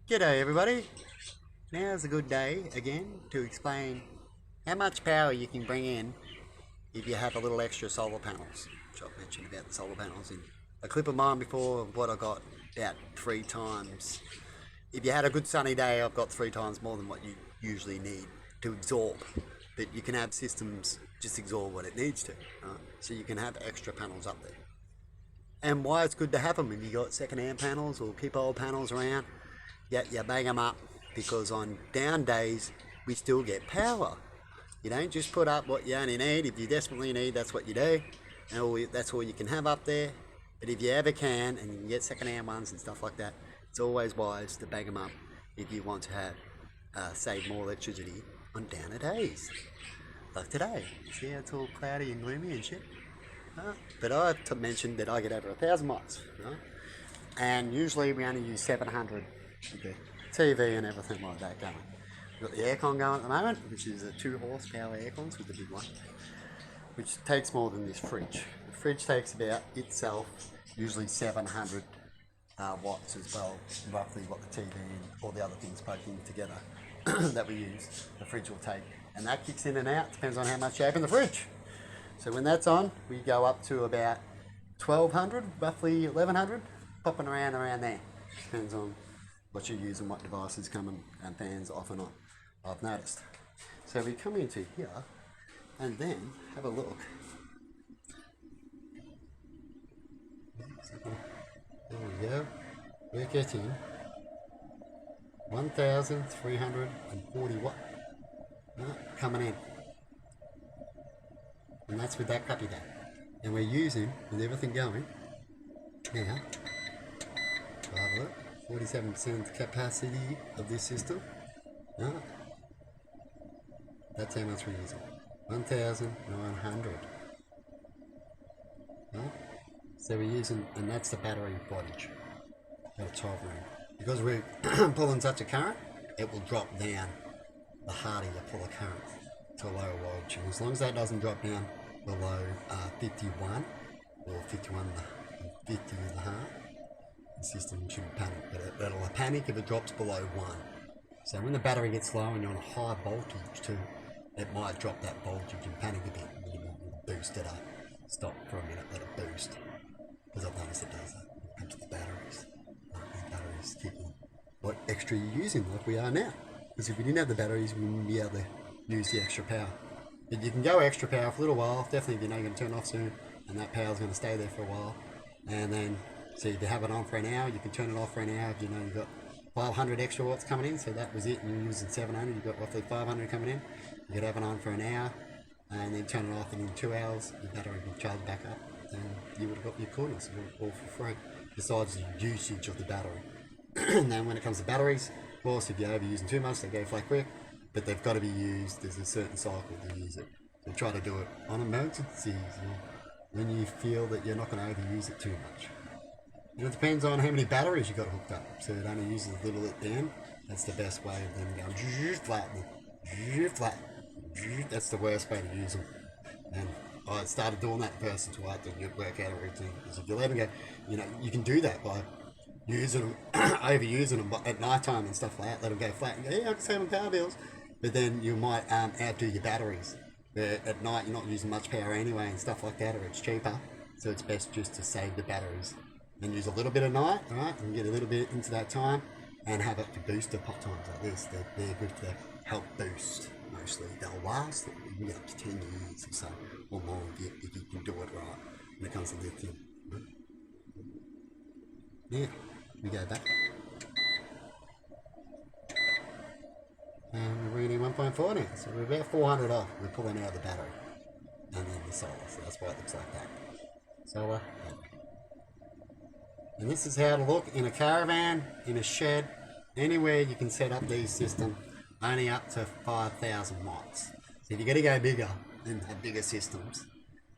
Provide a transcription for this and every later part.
G'day everybody. Now's a good day again to explain how much power you can bring in if you have a little extra solar panels, which I've mentioned about the solar panels in a clip of mine before of what I got about 3 times. If you had a good sunny day, I've got 3 times more than what you usually need to absorb. But you can have systems just absorb what it needs to. Right? So you can have extra panels up there. And why it's good to have them if you got second-hand panels or keep old panels around, you bang them up because on down days we still get power. You don't just put up what you only need. If you desperately need, that's what you do, and that's all you can have up there. But if you ever can, and you can get second-hand ones and stuff like that, it's always wise to bang them up if you want to have save more electricity on downer days, like today. See how it's all cloudy and gloomy and shit. But I've mentioned that I get over 1,000 watts, right? And usually we only use 700 with the TV and everything like that going. We've got the aircon going at the moment, which is a 2 horsepower aircon with the big one, which takes more than this fridge. The fridge takes about itself usually 700 watts as well, roughly what the TV and all the other things plugged in together that we use, the fridge will take. And that kicks in and out, depends on how much you open the fridge. So when that's on, we go up to about 1200, roughly 1100, popping around there. Depends on what you use and what devices come and fans off and on, I've noticed. So we come into here and then have a look. There we go. We're getting 1,340 watt coming in. And that's with that crappy day. And we're using, with everything going, now, 47% capacity of this system. That's how much we're using. 1,900. So we're using, and that's the battery wattage at a 12 room. Because we're pulling such a current, it will drop down the harder you pull a current to a lower wattage. And as long as that doesn't drop down below 51 or 51 50 and a half, the system shouldn't panic, but it'll panic if it drops below 1. So when the battery gets low and you're on a high voltage too, it might drop that voltage and panic a bit, and you might boost it up. Stop for a minute, let it boost. Because I've noticed it does that when it comes to the batteries. The batteries keep what extra you're using, like we are now. Because if we didn't have the batteries, we wouldn't be able to use the extra power. But you can go extra power for a little while, definitely if you know you're going to turn it off soon, and that power's going to stay there for a while. And then, so if you have it on for an hour, you can turn it off for an hour if you know you've got 500 extra watts coming in, so that was it, and you're using 700, you've got roughly 500 coming in. You could have it on for an hour, and then turn it off, and in 2 hours, your battery will charge back up, and you would have got your coolness all for free, besides the usage of the battery. And then when it comes to batteries, of course, if you're overusing too much, they go flat quick, but they've got to be used, there's a certain cycle to use it. So try to do it on emergencies, when you feel that you're not going to overuse it too much. And it depends on how many batteries you've got hooked up. So it only uses a little at the end. That's the best way of them going flat, flat. That's the worst way to use them. And I started doing that first until I had to work out a routine. Because if you let them go, you can do that by using them, overusing them at night time and stuff like that. Let them go flat and go, yeah, I can save on power bills. But then you might outdo your batteries. At night you're not using much power anyway and stuff like that, or it's cheaper. So it's best just to save the batteries and use a little bit at night, right? And get a little bit into that time and have it for booster pop times like this. They're good to help boost. Mostly they'll last you can get up to 10 years or so or more if you can do it right when it comes to lithium. Right? Yeah, we go back. And we're reading 1.4 now, so we're about 400 off. We're pulling out the battery and then the solar, so that's why it looks like that. Solar, battery. And this is how to look in a caravan, in a shed, anywhere you can set up these systems, only up to 5,000 watts. So if you're going to go bigger and have bigger systems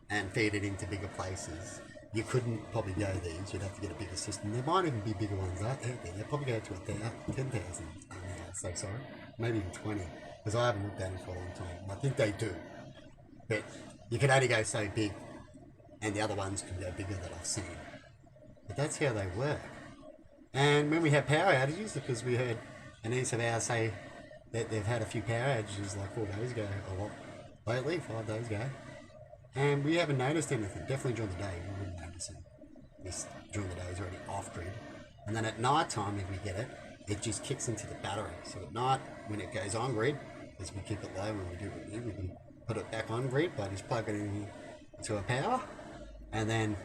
and feed it into bigger places, you couldn't probably go these, you'd have to get a bigger system. There might even be bigger ones out there, they'll probably go to 10,000 so sorry, maybe even 20, because I haven't looked at them for a long time. I think they do, but you can only go so big, and the other ones can go bigger that I've seen. But that's how they work. And when we have power outages, because we heard an niece of ours say that they've had a few power outages like 4 days ago, a lot lately, 5 days ago, and we haven't noticed anything. Definitely during the day, we wouldn't notice it. This during the day is already off grid, and then at night time, if we get it, it just kicks into the battery. So at night, when it goes on grid, as we keep it low when we do what we do, we can put it back on grid by just plugging it into a power, and then